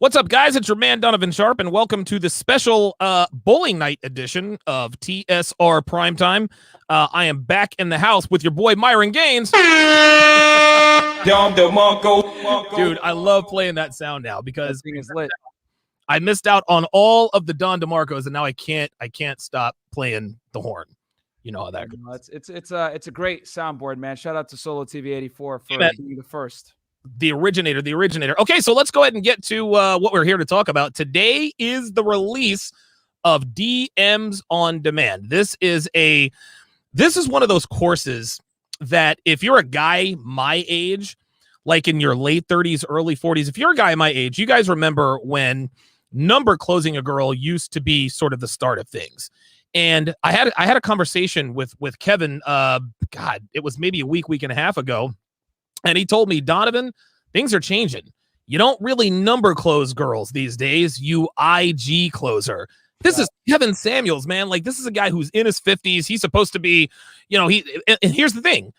What's up, guys? It's your man, Donovan Sharpe, and welcome to the special bowling night edition of TSR Primetime. I am back in the house with your boy, Myron Gaines. Dude, I love playing that sound now because that thing is lit. I missed out on all of the Don DeMarcos, and now I can't stop playing the horn. You know how that goes. It's a great soundboard, man. Shout out to Solo TV 84 for being the first. The originator. Okay, so let's go ahead and get to what we're here to talk about. Today is the release of DMs on Demand. This is one of those courses that if you're a guy my age, like in your late 30s, early 40s, if you're a guy my age, you guys remember when number closing a girl used to be sort of the start of things. And I had a conversation with Kevin, it was maybe a week and a half ago. And he told me, Donovan, things are changing. You don't really number close girls these days. You IG closer. This is Kevin Samuels, man. Like, this is a guy who's in his 50s. He's supposed to be, and here's the thing.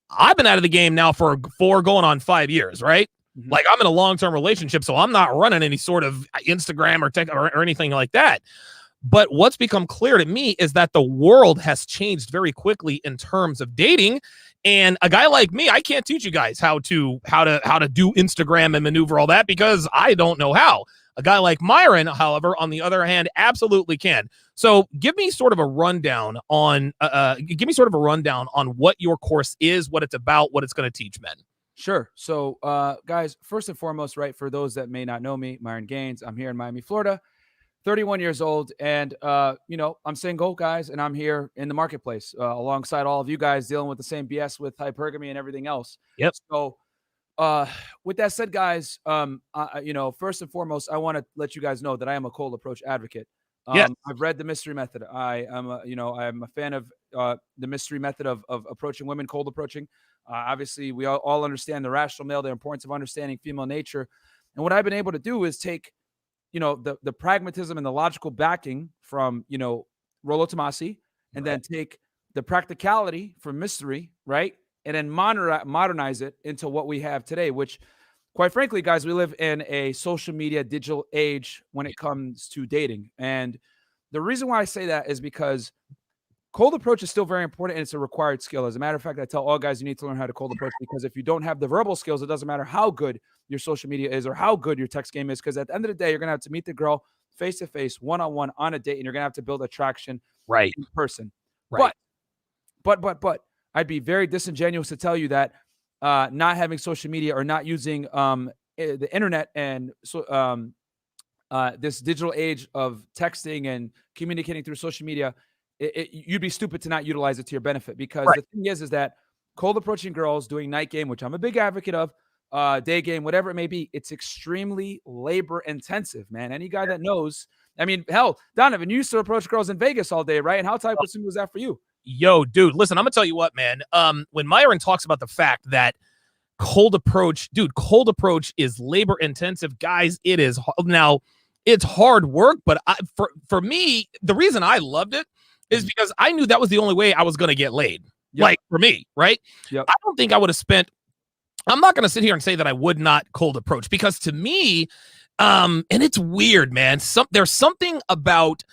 I've been out of the game now for 4 going on 5 years, right? Mm-hmm. Like, I'm in a long-term relationship, so I'm not running any sort of Instagram or tech or anything like that. But what's become clear to me is that the world has changed very quickly in terms of dating. And a guy like me, I can't teach you guys how to do Instagram and maneuver all that because I don't know how. A guy like Myron, however, on the other hand, absolutely can. So give me sort of a rundown on what your course is, what it's about, what it's going to teach men. Sure. So guys, first and foremost, right, for those that may not know me, Myron Gaines, I'm here in Miami, Florida. 31 years old, and I'm single, guys, and I'm here in the marketplace alongside all of you guys dealing with the same BS with hypergamy and everything else. Yep. So with that said, guys, first and foremost, I want to let you guys know that I am a cold approach advocate. Yes. I've read the mystery method. I am a fan of the mystery method of approaching women, cold approaching. Obviously, we all understand the rational male, the importance of understanding female nature. And what I've been able to do is take the pragmatism and the logical backing from, Rollo Tomasi, and then take the practicality from mystery, right? And then modernize it into what we have today, which, quite frankly, guys, we live in a social media digital age when it comes to dating. And the reason why I say that is because cold approach is still very important, and it's a required skill. As a matter of fact, I tell all guys you need to learn how to cold approach, because if you don't have the verbal skills, it doesn't matter how good your social media is or how good your text game is, because at the end of the day, you're going to have to meet the girl face-to-face, one-on-one on a date, and you're going to have to build attraction in person. Right. But I'd be very disingenuous to tell you that not having social media or not using the internet and this digital age of texting and communicating through social media, you'd be stupid to not utilize it to your benefit, because the thing is that cold approaching girls, doing night game, which I'm a big advocate of, day game, whatever it may be, it's extremely labor intensive, man. Any guy that knows, I mean, hell, Donovan, you used to approach girls in Vegas all day, right? And how time consuming was that for you? Yo, dude, listen, I'm gonna tell you what, man. When Myron talks about the fact that cold approach is labor intensive, guys, it is. Now, it's hard work, but for me, the reason I loved it is because I knew that was the only way I was going to get laid. Yep. Like, for me, right? Yep. I don't think I would have spent, I'm not going to sit here and say that I would not cold approach, because to me, and it's weird, man. There's something about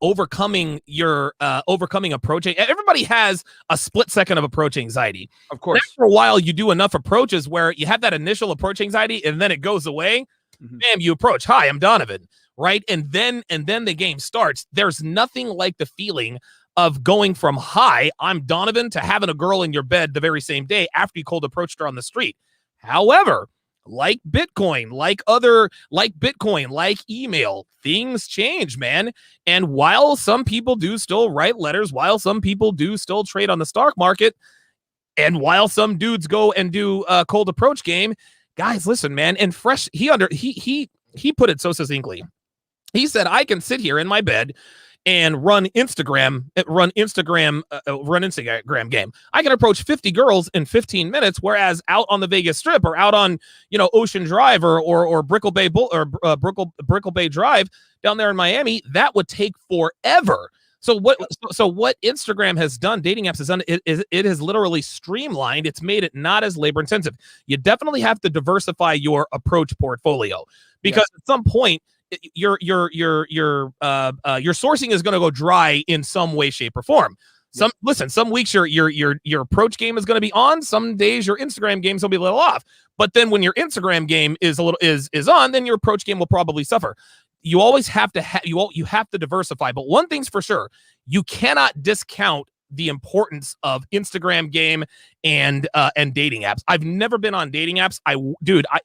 overcoming approaching. Everybody has a split second of approach anxiety. Of course. After a while, you do enough approaches where you have that initial approach anxiety and then it goes away. Mm-hmm. Bam, you approach. Hi, I'm Donovan. Right. And then the game starts. There's nothing like the feeling of going from hi, I'm Donovan, to having a girl in your bed the very same day after you cold approached her on the street. However, like Bitcoin, like email, things change, man. And while some people do still write letters, while some people do still trade on the stock market, and while some dudes go and do a cold approach game, guys, listen, man. And he put it so succinctly. He said, I can sit here in my bed and run Instagram game. I can approach 50 girls in 15 minutes, whereas out on the Vegas Strip or out on, Ocean Drive or Brickell Bay Drive down there in Miami, that would take forever. what Instagram has done, dating apps has done, it has literally streamlined. It's made it not as labor intensive. You definitely have to diversify your approach portfolio, because at some point your sourcing is going to go dry in some way, shape, or form. Some weeks your approach game is going to be on. Some days your Instagram games will be a little off. But then when your Instagram game is on, then your approach game will probably suffer. You always have to you have to diversify. But one thing's for sure, you cannot discount the importance of Instagram game and dating apps. I've never been on dating apps.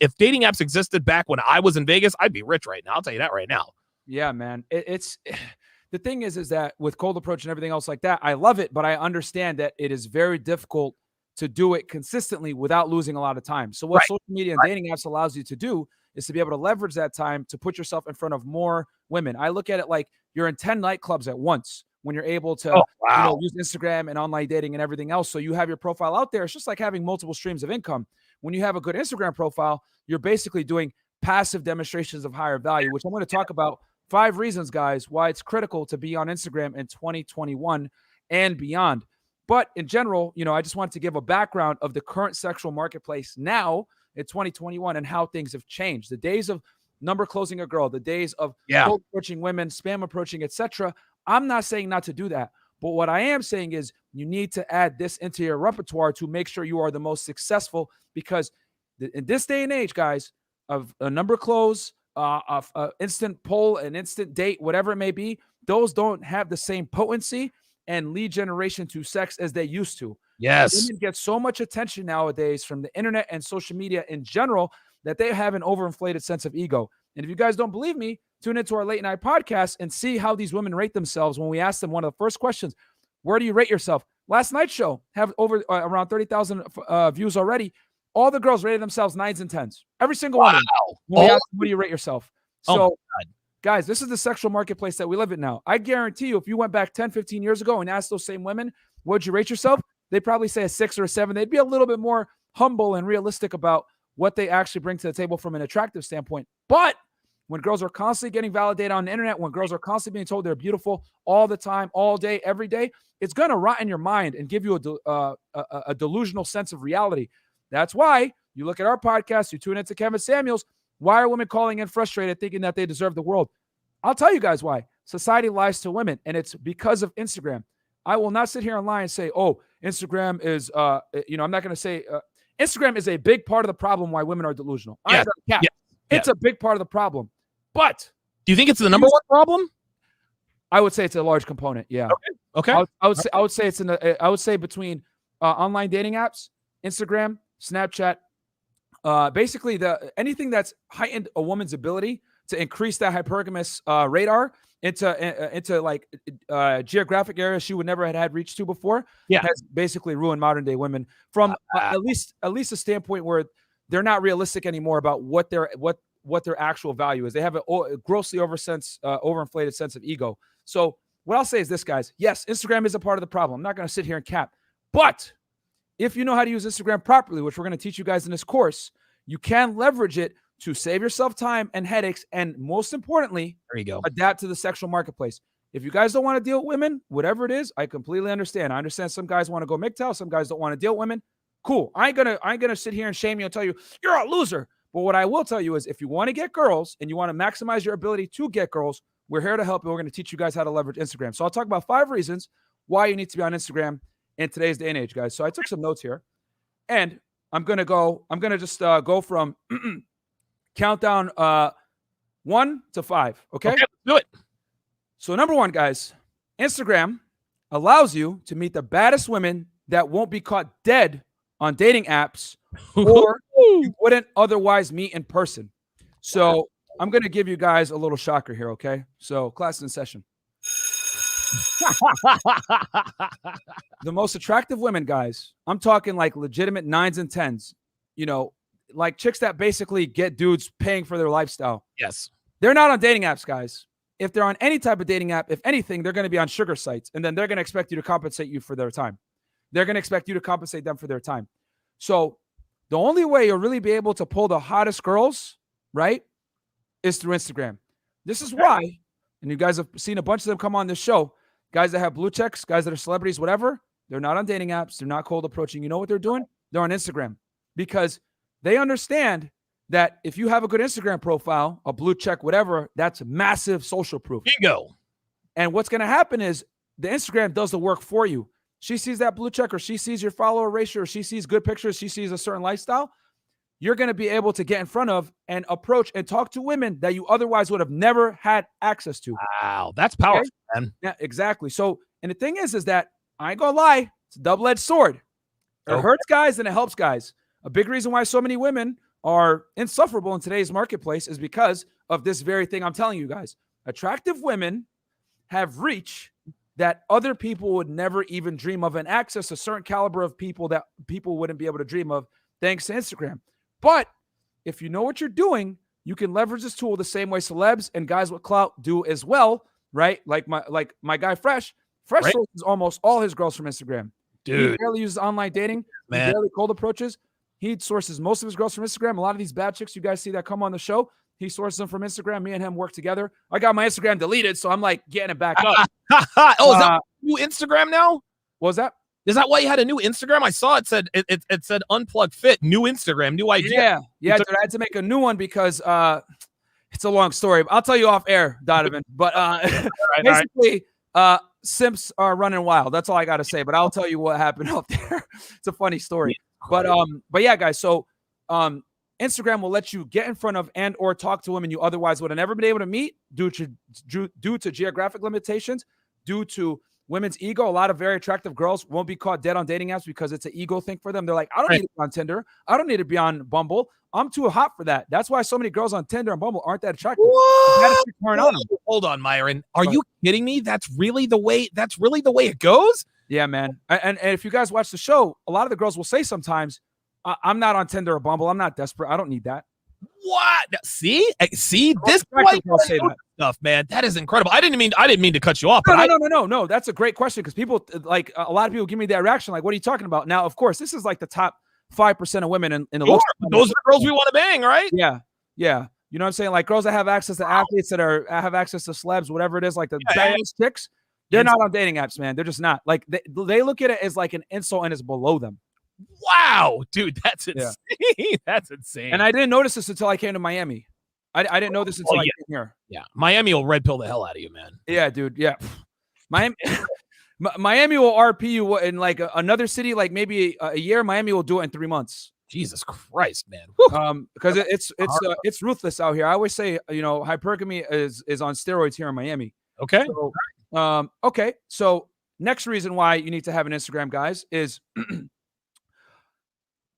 If dating apps existed back when I was in Vegas, I'd be rich right now. I'll tell you that right now. Yeah, man. It's the thing is that with cold approach and everything else like that, I love it, but I understand that it is very difficult to do it consistently without losing a lot of time. So what social media and dating apps allows you to do is to be able to leverage that time to put yourself in front of more women. I look at it like you're in 10 nightclubs at once when you're able to use Instagram and online dating and everything else. So you have your profile out there. It's just like having multiple streams of income. When you have a good Instagram profile, you're basically doing passive demonstrations of higher value, which I'm going to talk about 5 reasons, guys, why it's critical to be on Instagram in 2021 and beyond. But in general, I just wanted to give a background of the current sexual marketplace now in 2021 and how things have changed. The days of number closing a girl, the days of cold approaching women, spam approaching, etc. I'm not saying not to do that. But what I am saying is you need to add this into your repertoire to make sure you are the most successful, because in this day and age, guys, of a number close, of instant poll, an instant date, whatever it may be, those don't have the same potency and lead generation to sex as they used to. Yes. Women get so much attention nowadays from the internet and social media in general that they have an overinflated sense of ego. And if you guys don't believe me, tune into our late night podcast and see how these women rate themselves when we ask them one of the first questions. Where do you rate yourself? Last night's show have over around 30,000 views already. All the girls rated themselves 9s and 10s. Every single one of them. When we ask them, what do you rate yourself? So, guys, this is the sexual marketplace that we live in now. I guarantee you, if you went back 10, 15 years ago and asked those same women, what'd you rate yourself? They'd probably say a 6 or a 7. They'd be a little bit more humble and realistic about what they actually bring to the table from an attractive standpoint. But when girls are constantly getting validated on the internet, when girls are constantly being told they're beautiful all the time, all day, every day, it's going to rot in your mind and give you a delusional sense of reality. That's why you look at our podcast, you tune into Kevin Samuels. Why are women calling in frustrated, thinking that they deserve the world? I'll tell you guys why. Society lies to women, and it's because of Instagram. I will not sit here and lie and say, Instagram is, I'm not going to say Instagram is a big part of the problem why women are delusional. It's a big part of the problem. But do you think it's the number one problem? I would say it's a large component. Yeah. Okay. I would say it's I would say between online dating apps, Instagram, Snapchat, basically anything that's heightened a woman's ability to increase that hypergamous radar into like geographic areas she would never have had reach to before. Has basically ruined modern day women from at least a standpoint where they're not realistic anymore about what their actual value is. They have a grossly overinflated sense of ego. So what I'll say is this, guys. Yes, Instagram is a part of the problem. I'm not going to sit here and cap, but if you know how to use Instagram properly, which we're going to teach you guys in this course, you can leverage it to save yourself time and headaches, and most importantly, there you go, adapt to the sexual marketplace. If you guys don't want to deal with women, whatever it is, I completely understand. I understand some guys want to go MGTOW, some guys don't want to deal with women. Cool. I ain't gonna sit here and shame you and tell you you're a loser. But what I will tell you is, if you want to get girls and you want to maximize your ability to get girls, we're here to help you. We're going to teach you guys how to leverage Instagram. So I'll talk about 5 reasons why you need to be on Instagram in today's day and age, guys. So I took some notes here, and I'm gonna just go from countdown 1 to 5. Okay, let's do it. So number 1, guys, Instagram allows you to meet the baddest women that won't be caught dead on dating apps or you wouldn't otherwise meet in person. So I'm going to give you guys a little shocker here, okay? So class in session. The most attractive women, guys, I'm talking like legitimate 9s and 10s, like chicks that basically get dudes paying for their lifestyle. Yes. They're not on dating apps, guys. If they're on any type of dating app, if anything, they're going to be on sugar sites, and then they're going to expect you to compensate you for their time. They're going to expect you to compensate them for their time. So the only way you'll really be able to pull the hottest girls, right, is through Instagram. This is why, and you guys have seen a bunch of them come on this show, Guys that have blue checks, guys that are celebrities, whatever, they're not on dating apps. They're not cold approaching. You know what they're doing? They're on Instagram because they understand that if you have a good Instagram profile, a blue check, whatever, that's massive social proof. Bingo. And what's going to happen is the Instagram does the work for you. She sees that blue check, or she sees your follower ratio, or she sees good pictures, she sees a certain lifestyle. You're going to be able to get in front of and approach and talk to women that you otherwise would have never had access to. Wow, that's powerful, man. Yeah, exactly. So, and the thing is that I ain't gonna lie, it's a double-edged sword. It hurts guys and it helps guys. A big reason why so many women are insufferable in today's marketplace is because of this very thing I'm telling you guys. Attractive women have reach that other people would never even dream of, and access a certain caliber of people that people wouldn't be able to dream of thanks to Instagram. But if you know what you're doing, you can leverage this tool the same way celebs and guys with clout do as well, right? Like my guy Fresh sources almost all his girls from Instagram. Dude, he barely uses online dating. Man. He barely cold approaches. He sources most of his girls from Instagram. A lot of these bad chicks you guys see that come on the show, he sources them from Instagram. Me and him work together. I got my Instagram deleted, so I'm like getting it back up. Oh, is that new Instagram now? What was that? Is that why you had a new Instagram? I saw it said it said Unplugged Fit, new Instagram, new idea. Yeah, dude, I had to make a new one because it's a long story. I'll tell you off air, Donovan. But basically, simps are running wild. That's all I got to say. But I'll tell you what happened up there. It's a funny story. But yeah, guys. So Instagram will let you get in front of and or talk to women you otherwise would have never been able to meet due to geographic limitations, due to women's ego. A lot of very attractive girls won't be caught dead on dating apps because it's an ego thing for them. They're like, I don't need to be on Tinder. I don't need to be on Bumble. I'm too hot for that. That's why so many girls on Tinder and Bumble aren't that attractive. Hold on, Myron. Are you kidding me? That's really the way it goes? Yeah, man. And if you guys watch the show, a lot of the girls will say sometimes, I'm not on Tinder or Bumble. I'm not desperate. I don't need that. What? See, this say that stuff, man. That is incredible. I didn't mean to cut you off. No. That's a great question because people, like a lot of people, give me that reaction. Like, what are you talking about? Now, of course, this is like the top 5% of women in the looks. Those are the girls we want to bang, right? Yeah. You know what I'm saying? Like girls that have access to athletes, that have access to celebs, whatever it is, like the baddest chicks. They're not on dating apps, man. They're just not. Like they look at it as like an insult and it's below them. Wow, dude, that's insane. Yeah. That's insane. And I didn't notice this until I came to Miami. I didn't know this until I came here. Yeah, Miami will red pill the hell out of you, man. Yeah, dude. Yeah, Miami will RP you in like another city, like maybe a year. Miami will do it in 3 months. Jesus Christ, man. Because it's ruthless out here. I always say, hypergamy is on steroids here in Miami. Okay. So, okay. So next reason why you need to have an Instagram, guys, is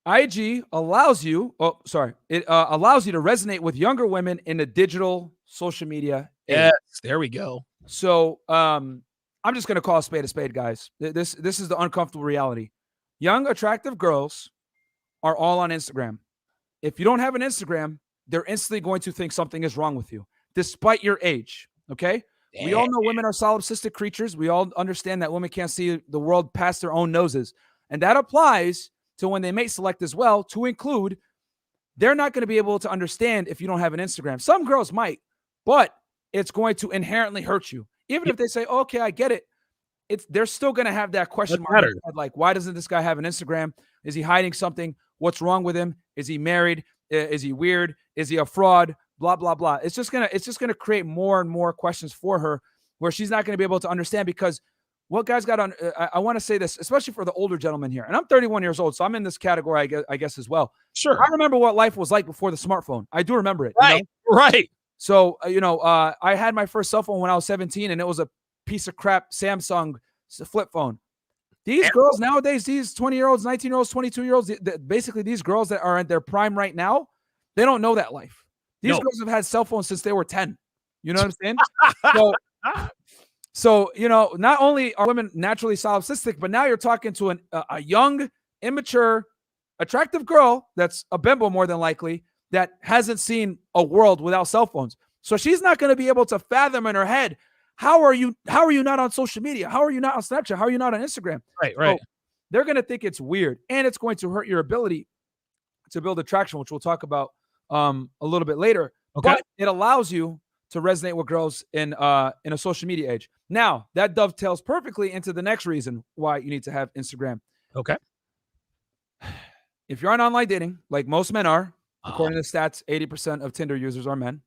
IG allows you. It allows you to resonate with younger women in the digital social media age. Yes, there we go. So, I'm just gonna call a spade, guys. This is the uncomfortable reality. Young, attractive girls are all on Instagram. If you don't have an Instagram, they're instantly going to think something is wrong with you, despite your age. Okay. Damn. We all know women are solipsistic creatures. We all understand that women can't see the world past their own noses, and that applies to when they mate select as well, to include they're not going to be able to understand if you don't have an Instagram. Some girls might, but it's going to inherently hurt you. Even if they say, okay, I get it. They're still going to have that question mark. Like, why doesn't this guy have an Instagram? Is he hiding something? What's wrong with him? Is he married? Is he weird? Is he a fraud? Blah, blah, blah. It's just going to create more and more questions for her where she's not going to be able to understand, because what guys got on, I want to say this, especially for the older gentlemen here. And I'm 31 years old, so I'm in this category, I guess as well. Sure. I remember what life was like before the smartphone. I do remember it. Right. Right. So, I had my first cell phone when I was 17, and it was a piece of crap Samsung flip phone. These girls nowadays, these 20-year-olds, 19-year-olds, 22-year-olds, basically these girls that are in their prime right now, they don't know that life. These girls have had cell phones since they were 10. You know what I'm saying? So, not only are women naturally solipsistic, but now you're talking to a young, immature, attractive girl that's a bimbo more than likely, that hasn't seen a world without cell phones. So she's not going to be able to fathom in her head, how are you not on social media? How are you not on Snapchat? How are you not on Instagram? Right. So they're going to think it's weird, and it's going to hurt your ability to build attraction, which we'll talk about a little bit later. Okay. But it allows you to resonate with girls in a social media age. Now, that dovetails perfectly into the next reason why you need to have Instagram. Okay. If you're on online dating, like most men are, according to the stats, 80% of Tinder users are men.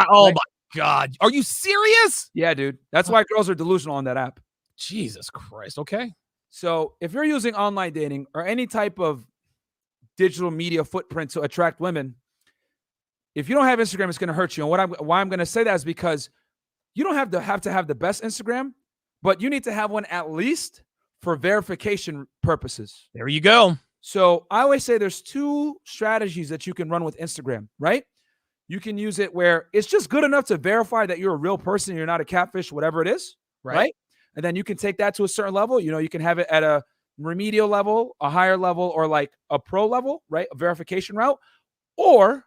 Oh Right? my God. Are you serious? Yeah, dude. That's why girls are delusional on that app. Jesus Christ. Okay. So if you're using online dating or any type of digital media footprint to attract women, if you don't have Instagram, it's going to hurt you. And why I'm going to say that is because you don't have to have the best Instagram, but you need to have one at least for verification purposes. There you go. So I always say there's two strategies that you can run with Instagram, right? You can use it where it's just good enough to verify that you're a real person, you're not a catfish, whatever it is, right? And then you can take that to a certain level. You know, you can have it at a remedial level, a higher level, or like a pro level, right? A verification route. Or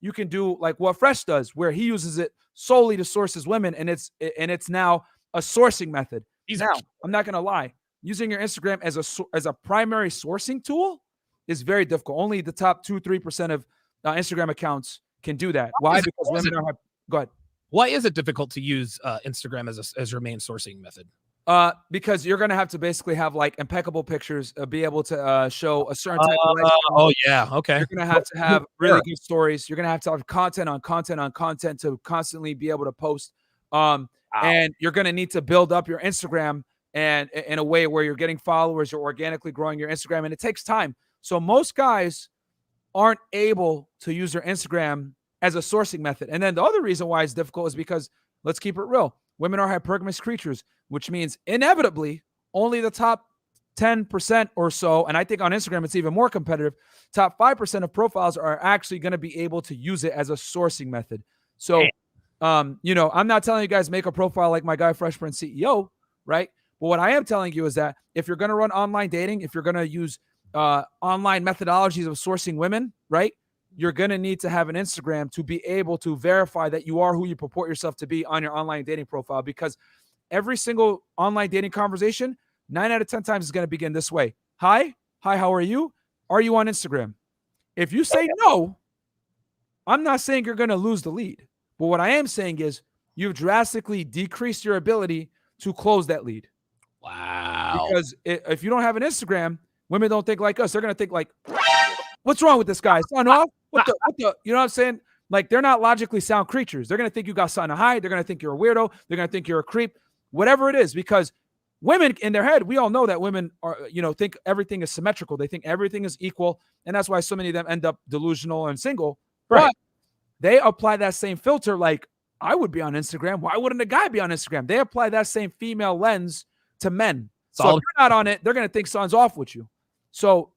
you can do like what Fresh does, where he uses it solely to source his women, and it's now a sourcing method. I'm not gonna lie, using your Instagram as a primary sourcing tool is very difficult. Only the top 2-3% of Instagram accounts can do that. Why? Because women are. Go ahead. Why is it difficult to use Instagram as your main sourcing method? Because you're gonna have to basically have like impeccable pictures, be able to show a certain type of lifestyle. Oh yeah, okay. You're gonna have to have really good stories. You're gonna have to have content on content on content to constantly be able to post. And you're gonna need to build up your Instagram and in a way where you're getting followers, you're organically growing your Instagram, and it takes time. So most guys aren't able to use their Instagram as a sourcing method. And then the other reason why it's difficult is because, let's keep it real, women are hypergamous creatures, which means inevitably only the top 10% or so, and I think on Instagram it's even more competitive, top 5% of profiles are actually going to be able to use it as a sourcing method. So, you know, I'm not telling you guys make a profile like my guy Fresh Prince CEO, right? But what I am telling you is that if you're going to run online dating, if you're going to use online methodologies of sourcing women, right, you're going to need to have an Instagram to be able to verify that you are who you purport yourself to be on your online dating profile, because every single online dating conversation, 9 out of 10 times is going to begin this way. Hi, how are you? Are you on Instagram? If you say no, I'm not saying you're going to lose the lead. But what I am saying is you've drastically decreased your ability to close that lead. Wow. Because if you don't have an Instagram, women don't think like us. They're going to think like, what's wrong with this guy? Son off? What the, you know what I'm saying? Like, they're not logically sound creatures. They're going to think you got something to hide. They're going to think you're a weirdo. They're going to think you're a creep, whatever it is, because women in their head, we all know that women are, you know, think everything is symmetrical. They think everything is equal. And that's why so many of them end up delusional and single. Right. But they apply that same filter. Like, I would be on Instagram. Why wouldn't a guy be on Instagram? They apply that same female lens to men. So if you're not on it, they're going to think something's off with you. So,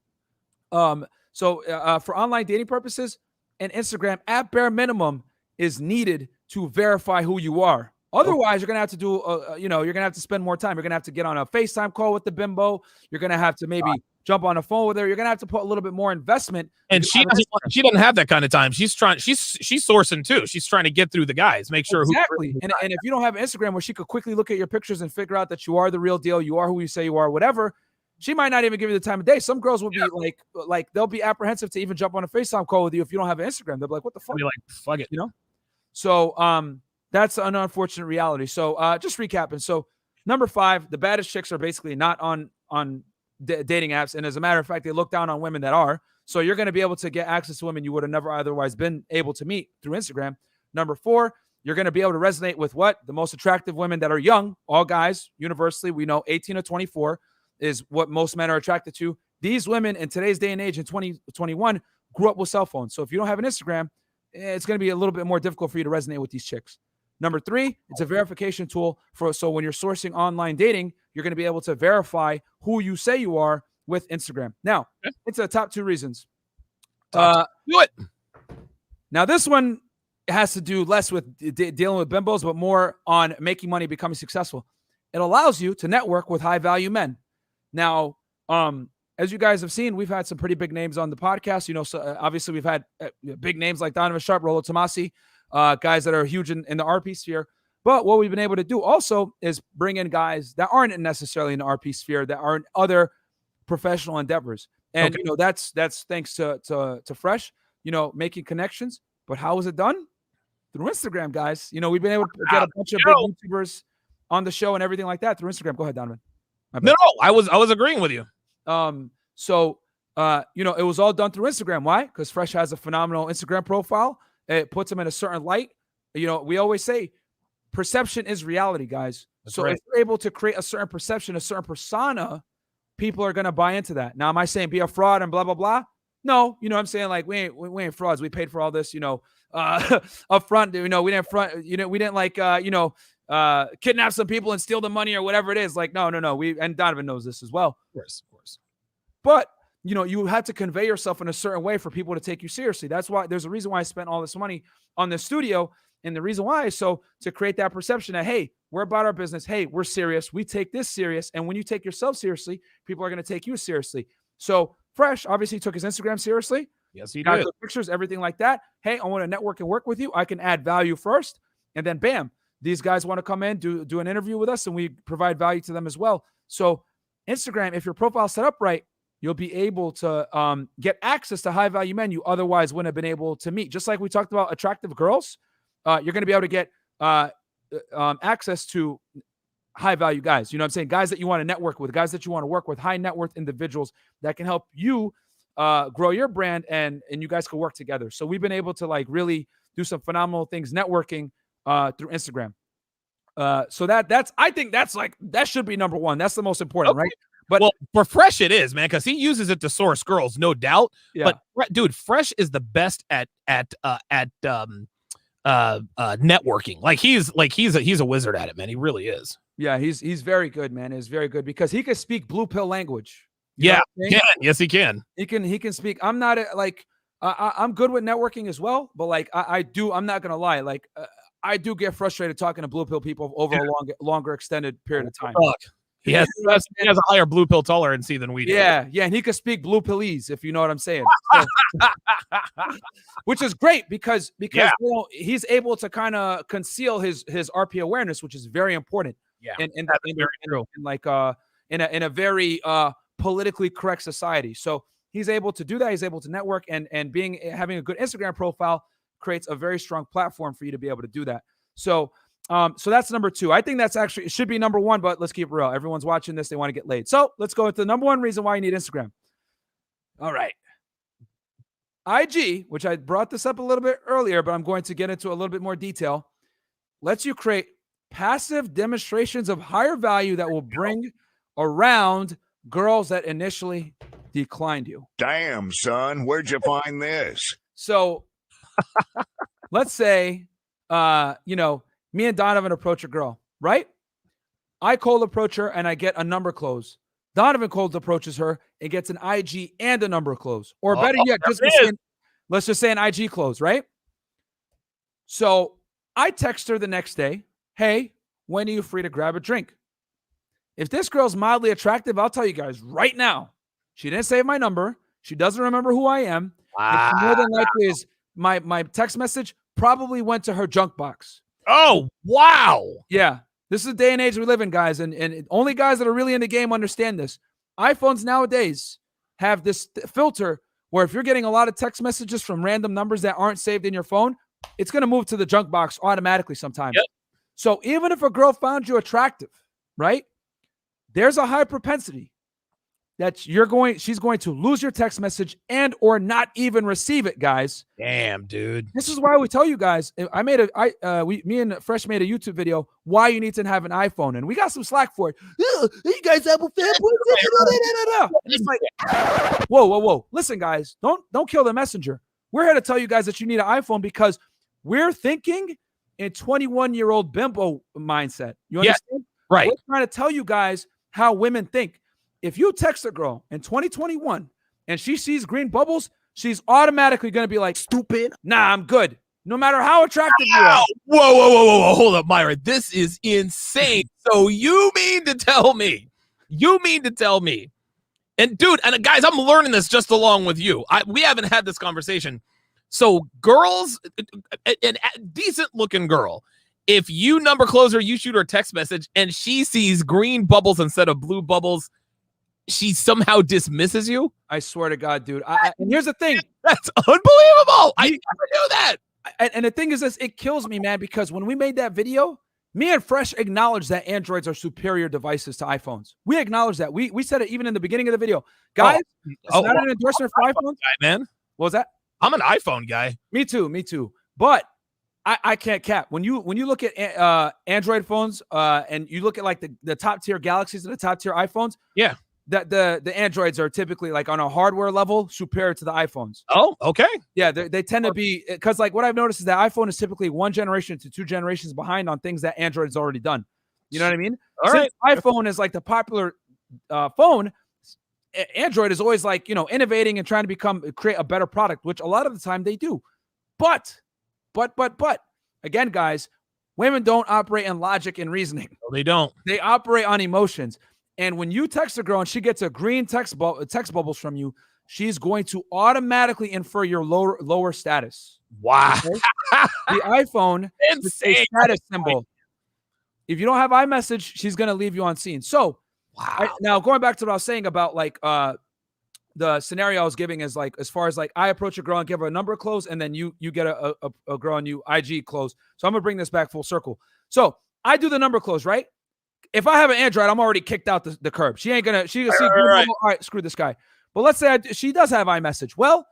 for online dating purposes, an Instagram at bare minimum is needed to verify who you are. Otherwise, you're going to have to do, you're going to have to spend more time. You're going to have to get on a FaceTime call with the bimbo. You're going to have to maybe jump on a phone with her. You're going to have to put a little bit more investment. And she doesn't have that kind of time. She's sourcing too. She's trying to get through the guys, make sure. Exactly. And if you don't have Instagram where she could quickly look at your pictures and figure out that you are the real deal, you are who you say you are, whatever, she might not even give you the time of day. Some girls will be like they'll be apprehensive to even jump on a FaceTime call with you if you don't have an Instagram. They'll be like, what the fuck? Be like, fuck it. You know? So that's an unfortunate reality. So just recapping. So number 5, the baddest chicks are basically not on dating apps. And as a matter of fact, they look down on women that are. So you're going to be able to get access to women you would have never otherwise been able to meet through Instagram. Number 4, you're going to be able to resonate with what? The most attractive women that are young. All guys, universally, we know 18 to 24 is what most men are attracted to. These women in today's day and age in 2021 grew up with cell phones. So if you don't have an Instagram, it's going to be a little bit more difficult for you to resonate with these chicks. Number 3, it's a verification tool so when you're sourcing online dating, you're going to be able to verify who you say you are with Instagram. Now, it's the top 2 reasons. Do it. Now, this one has to do less with dealing with bimbos, but more on making money, becoming successful. It allows you to network with high-value men. Now, as you guys have seen, we've had some pretty big names on the podcast. You know, so obviously we've had big names like Donovan, Sharpe, Rollo Tomasi, guys that are huge in the RP sphere. But what we've been able to do also is bring in guys that aren't necessarily in the RP sphere, that are in other professional endeavors. And, you know, that's thanks to Fresh, you know, making connections. But how is it done? Through Instagram, guys. You know, we've been able to get a bunch of big YouTubers on the show and everything like that through Instagram. Go ahead, Donovan. No, I was agreeing with you. So you know, it was all done through Instagram. Why? Because Fresh has a phenomenal Instagram profile. It puts them in a certain light. You know, we always say perception is reality, guys. That's so right. If you're able to create a certain perception, a certain persona, people are going to buy into that. Now, am I saying be a fraud and blah, blah, blah? No, you know what I'm saying? Like, we ain't frauds. We paid for all this, you know, up front. You know, we didn't like, you know, kidnap some people and steal the money or whatever it is. Like, no. And Donovan knows this as well. Of course. But, you know, you had to convey yourself in a certain way for people to take you seriously. That's why there's a reason why I spent all this money on the studio. And the reason why is so to create that perception that, hey, we're about our business. Hey, we're serious. We take this serious. And when you take yourself seriously, people are going to take you seriously. So Fresh obviously took his Instagram seriously. Yes, he did. Pictures, everything like that. Hey, I want to network and work with you. I can add value first. And then bam, these guys want to come in, do an interview with us, and we provide value to them as well. So Instagram, if your profile's set up right, you'll be able to get access to high value men you otherwise wouldn't have been able to meet. Just like we talked about attractive girls, you're going to be able to get access to high value guys. You know what I'm saying? Guys that you want to network with, guys that you want to work with, high net worth individuals that can help you grow your brand and you guys can work together. So we've been able to like really do some phenomenal things networking through Instagram. So I think that should be number one. That's the most important, right? But well, for Fresh it is, man, because he uses it to source girls, no doubt. Yeah. But dude, Fresh is the best at networking. He's a wizard at it, man. He really is. Yeah, he's very good, man. He's very good because he can speak blue pill language. Yeah, yes, he can. He can speak. I'm not I'm good with networking as well, but like I'm not gonna lie, like I do get frustrated talking to blue pill people over a longer extended period of time. He has a higher blue pill tolerance than we do. Yeah, and he can speak blue pillese, if you know what I'm saying. So, which is great because you know, he's able to kind of conceal his RP awareness, which is very important. Yeah, in a very politically correct society. So he's able to do that. He's able to network and having a good Instagram profile creates a very strong platform for you to be able to do that. So that's number two. I think that's actually, it should be number one, but let's keep it real. Everyone's watching this. They want to get laid. So let's go with the number one reason why you need Instagram. All right. IG, which I brought this up a little bit earlier, but I'm going to get into a little bit more detail, lets you create passive demonstrations of higher value that will bring around girls that initially declined you. Damn, son, where'd you find this? So let's say, you know, me and Donovan approach a girl, right? I cold approach her and I get a number close. Donovan cold approaches her and gets an IG and a number close. Or better yet, let's just say an IG close, right? So I text her the next day, hey, when are you free to grab a drink? If this girl's mildly attractive, I'll tell you guys right now, she didn't save my number. She doesn't remember who I am. More than likely is my text message probably went to her junk box. Oh, wow. Yeah. This is the day and age we live in, guys. And only guys that are really in the game understand this. iPhones nowadays have this filter where if you're getting a lot of text messages from random numbers that aren't saved in your phone, it's going to move to the junk box automatically sometimes. Yep. So even if a girl found you attractive, right, there's a high propensity that she's going to lose your text message and or not even receive it, guys. Damn, dude. This is why we tell you guys. Me and Fresh made a YouTube video why you need to have an iPhone, and we got some slack for it. You guys Apple fanboys. It's like, whoa. Listen, guys, don't kill the messenger. We're here to tell you guys that you need an iPhone because we're thinking in 21-year-old bimbo mindset. You understand? Yeah, right. We're trying to tell you guys how women think. If you text a girl in 2021 and she sees green bubbles, she's automatically going to be like, stupid. Nah, I'm good. No matter how attractive you are. Whoa. Hold up, Myra. This is insane. So you mean to tell me, and dude, and guys, I'm learning this just along with you. We haven't had this conversation. So girls, a decent looking girl, if you number close her, you shoot her a text message and she sees green bubbles instead of blue bubbles, she somehow dismisses you? I swear to God, dude. And here's the thing. That's unbelievable. I never knew that. And the thing is this, it kills me, man, because when we made that video, me and Fresh acknowledged that Androids are superior devices to iPhones. We acknowledged that. We said it even in the beginning of the video. Guys, it's not an endorsement for iPhones. Man. What was that? I'm an iPhone guy. Me too. But I can't cap. When you look at Android phones and you look at like the top tier Galaxies and the top tier iPhones, yeah, that the Androids are typically like on a hardware level superior to the iPhones. Oh, okay. Yeah, they tend to be, because like what I've noticed is that iPhone is typically 1 generation to 2 generations behind on things that Android has already done. You know what I mean? All right. iPhone is like the popular phone. Android is always like, innovating and trying to create a better product, which a lot of the time they do. But again, guys, women don't operate in logic and reasoning. No, they don't. They operate on emotions. And when you text a girl and she gets a green text bubbles from you, she's going to automatically infer your lower status. Wow. Okay? The iPhone is a status symbol. If you don't have iMessage, she's going to leave you on scene. So now going back to what I was saying about like the scenario I was giving is like, as far as like I approach a girl and give her a number close, and then you get a girl and you IG close. So I'm going to bring this back full circle. So I do the number close, right? If I have an Android, I'm already kicked out the curb. She ain't gonna. She see. All right, screw this guy. But let's say she does have iMessage. Well,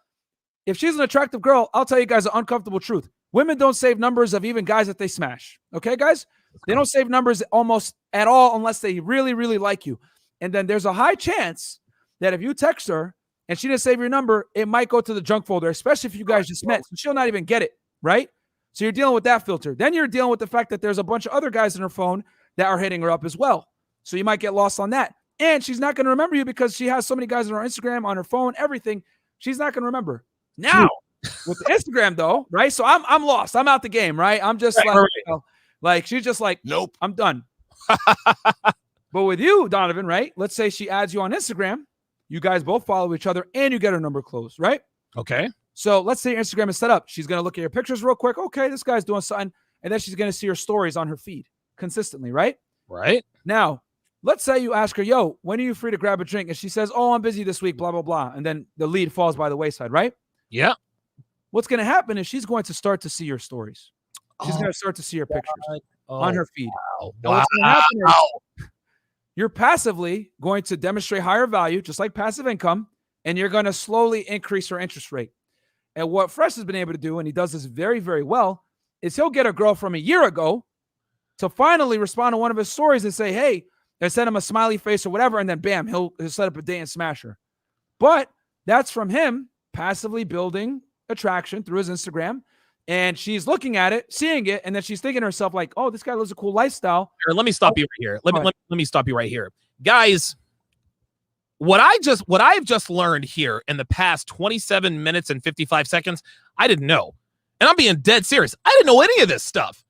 if she's an attractive girl, I'll tell you guys an uncomfortable truth. Women don't save numbers of even guys that they smash. Okay, guys, they don't save numbers almost at all unless they really, really like you. And then there's a high chance that if you text her and she didn't save your number, it might go to the junk folder, especially if you guys just met. So she'll not even get it, right? So you're dealing with that filter. Then you're dealing with the fact that there's a bunch of other guys in her phone that are hitting her up as well. So you might get lost on that. And she's not going to remember you because she has so many guys on her Instagram, on her phone, everything. She's not going to remember. Now, with the Instagram though, right? So I'm lost. I'm out the game, right? I'm just like she's just like, nope, I'm done. But with you, Donovan, right? Let's say she adds you on Instagram. You guys both follow each other and you get her number close, right? Okay. So let's say your Instagram is set up. She's going to look at your pictures real quick. Okay, this guy's doing something. And then she's going to see your stories on her feed consistently, right? Right. Now, let's say you ask her, yo, when are you free to grab a drink? And she says, oh, I'm busy this week, blah, blah, blah. And then the lead falls by the wayside, right? Yeah. What's going to happen is she's going to start to see your stories. She's going to start to see your pictures on her feed. Wow. What's going to happen is you're passively going to demonstrate higher value, just like passive income, and you're going to slowly increase her interest rate. And what Fresh has been able to do, and he does this very, very well, is he'll get a girl from a year ago to finally respond to one of his stories and say, hey, and send him a smiley face or whatever, and then bam, he'll set up a day and smash her. But that's from him passively building attraction through his Instagram, and she's looking at it, seeing it, and then she's thinking to herself like, oh, this guy lives a cool lifestyle. Here, let me stop you right here. Let me stop you right here. Guys, what I've just learned here in the past 27 minutes and 55 seconds, I didn't know. And I'm being dead serious. I didn't know any of this stuff.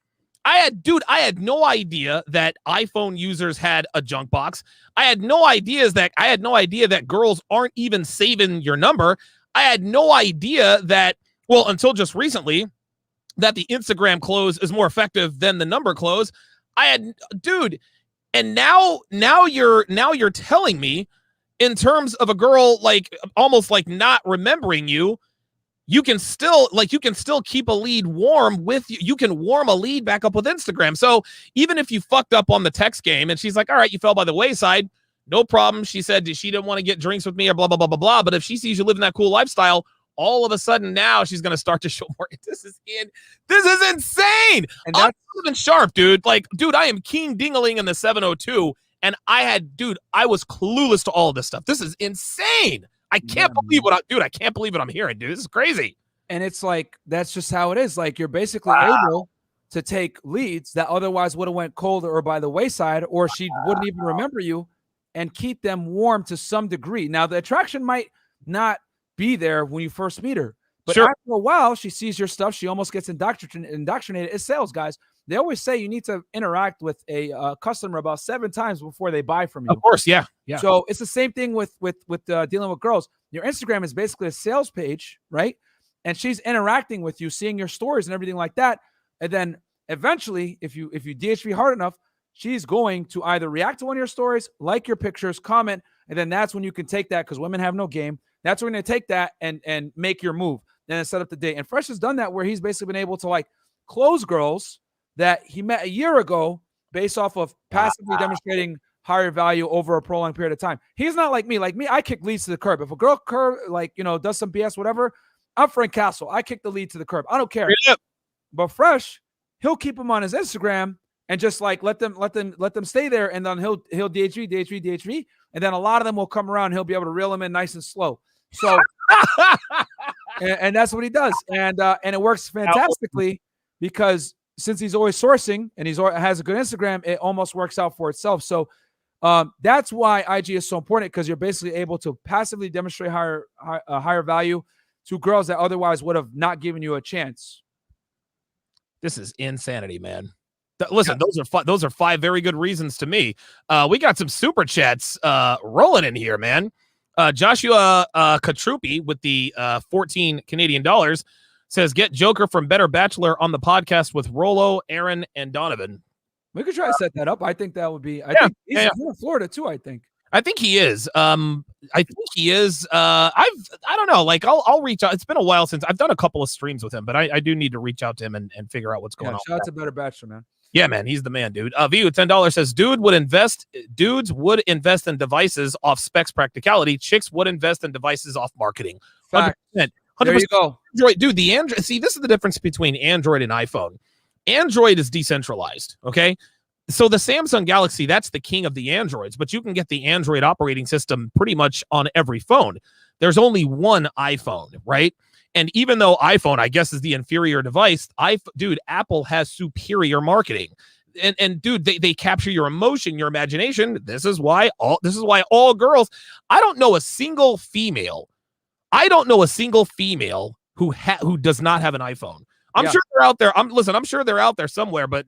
I had no idea that iPhone users had a junk box. I had no idea that girls aren't even saving your number. I had no idea that, well, until just recently, that the Instagram close is more effective than the number close. And now you're telling me, in terms of a girl like almost like not remembering you, you can still keep a lead warm with you. You can warm a lead back up with Instagram. So even if you fucked up on the text game and she's like, all right, you fell by the wayside, no problem. She said she didn't want to get drinks with me or blah, blah, blah, blah, blah. But if she sees you living that cool lifestyle, all of a sudden now she's going to start to show more. This is insane. And that's even Sharpe, dude. Like, dude, I am king dingaling in the 702. And I was clueless to all of this stuff. This is insane. I can't believe I can't believe what I'm hearing, dude. This is crazy. And it's like, that's just how it is. Like, you're basically able to take leads that otherwise would have went cold or by the wayside, or she wouldn't even remember you, and keep them warm to some degree. Now, the attraction might not be there when you first meet her, but after a while, she sees your stuff. She almost gets indoctrinated. It's sales, guys. They always say you need to interact with a customer about 7 times before they buy from you. Of course, yeah. So it's the same thing with dealing with girls. Your Instagram is basically a sales page, right? And she's interacting with you, seeing your stories and everything like that. And then eventually, if you DHV hard enough, she's going to either react to one of your stories, like your pictures, comment, and then that's when you can take that, because women have no game. That's when you're going to take that and make your move. and then set up the date. And Fresh has done that where he's basically been able to like close girls that he met a year ago based off of passively demonstrating higher value over a prolonged period of time. He's not like me. Like me, I kick leads to the curb. If a girl does some BS, whatever, I'm Frank Castle. I kick the lead to the curb. I don't care. Yep. But Fresh, he'll keep them on his Instagram and just like let them stay there, and then he'll DHV, and then a lot of them will come around. He'll be able to reel them in nice and slow. So, and that's what he does, and it works fantastically because since he's always sourcing and has a good Instagram, it almost works out for itself. So that's why IG is so important, because you're basically able to passively demonstrate higher value to girls that otherwise would have not given you a chance. This is insanity, man. Listen, those are 5 very good reasons to me. We got some super chats rolling in here, man. Joshua Katrupi with the 14 Canadian dollars says, get Joker from Better Bachelor on the podcast with Rolo, Aaron, and Donovan. We could try to set that up. I think that would be. I think he's in Florida too. I think he is. I don't know. Like I'll reach out. It's been a while since I've done a couple of streams with him, but I do need to reach out to him and figure out what's going on. Shout out to Better Bachelor, man. Yeah, man, he's the man, dude. V with $10 says, dudes would invest in devices off specs practicality. Chicks would invest in devices off marketing. 100%. 100%. There you go. Android, dude, the Android. See, this is the difference between Android and iPhone. Android is decentralized, okay? So the Samsung Galaxy, that's the king of the Androids, but you can get the Android operating system pretty much on every phone. There's only one iPhone, right? And even though iPhone, I guess, is the inferior device, Apple has superior marketing. And dude, they capture your emotion, your imagination. This is why all girls. I don't know a single female who does not have an iPhone. I'm sure they're out there. I'm sure they're out there somewhere, but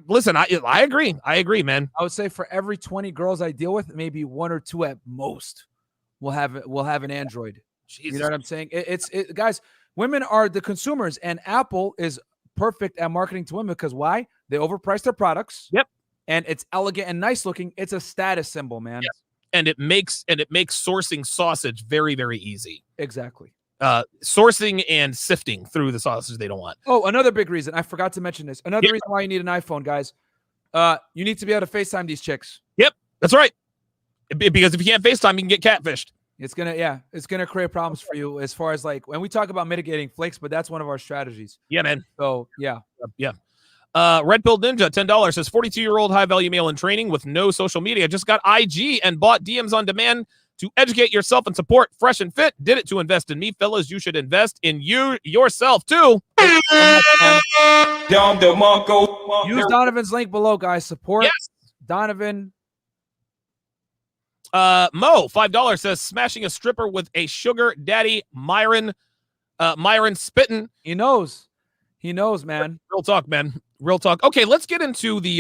listen, I agree, man. I would say for every 20 girls I deal with, maybe 1 or 2 at most will have an Android. Jesus. You know what I'm saying? Guys, women are the consumers, and Apple is perfect at marketing to women because why? They overprice their products. Yep. And it's elegant and nice looking. It's a status symbol, man. Yes. And it makes sourcing sausage very, very easy. Exactly. Sourcing and sifting through the sausage they don't want. Oh, another big reason. I forgot to mention this. Another reason why you need an iPhone, guys. You need to be able to FaceTime these chicks. Yep. That's right. Because if you can't FaceTime, you can get catfished. It's gonna create problems for you as far as like when we talk about mitigating flakes, but that's one of our strategies. Yeah, man. So yeah. Red Pill Ninja, $10 says 42-year-old high value male in training with no social media. Just got IG and bought DMs on demand to educate yourself and support Fresh and Fit. Did it to invest in me, fellas. You should invest in yourself too. Use Donovan's link below, guys. Support Donovan. Mo, $5 says smashing a stripper with a sugar daddy, Myron spitting. He knows, man. Real talk, man. Real talk. Okay, let's get into the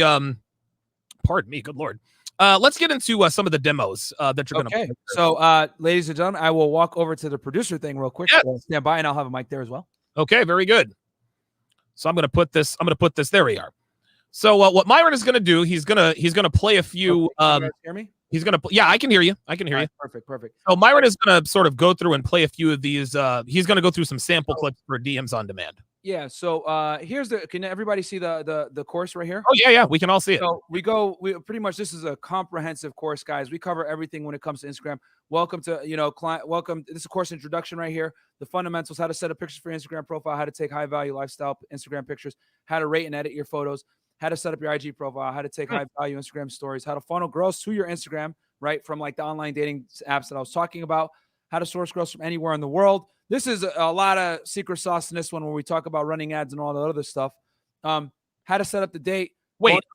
pardon me, good Lord. Let's get into some of the demos that you're going to play. So, ladies and gentlemen, I will walk over to the producer thing real quick. Yep. Stand by, and I'll have a mic there as well. Okay, very good. So I'm going to put this. There we are. So what Myron is going to do, he's going to play a few. Can you guys hear me? He's going to. Yeah, I can hear you. You. Perfect. So Myron is going to sort of go through and play a few of these. He's going to go through some sample clips for DMs on demand. Yeah. So can everybody see the course right here? Oh yeah, we can all see it. So we pretty much, this is a comprehensive course, guys. We cover everything when it comes to Instagram. Welcome to welcome. This is a course introduction right here. The fundamentals: how to set up pictures for your Instagram profile, how to take high value lifestyle Instagram pictures, how to rate and edit your photos, how to set up your IG profile, how to take high value Instagram stories, how to funnel girls to your Instagram, right, from like the online dating apps that I was talking about, how to source girls from anywhere in the world. This is a lot of secret sauce in this one where we talk about running ads and all the other stuff. How to set up the date.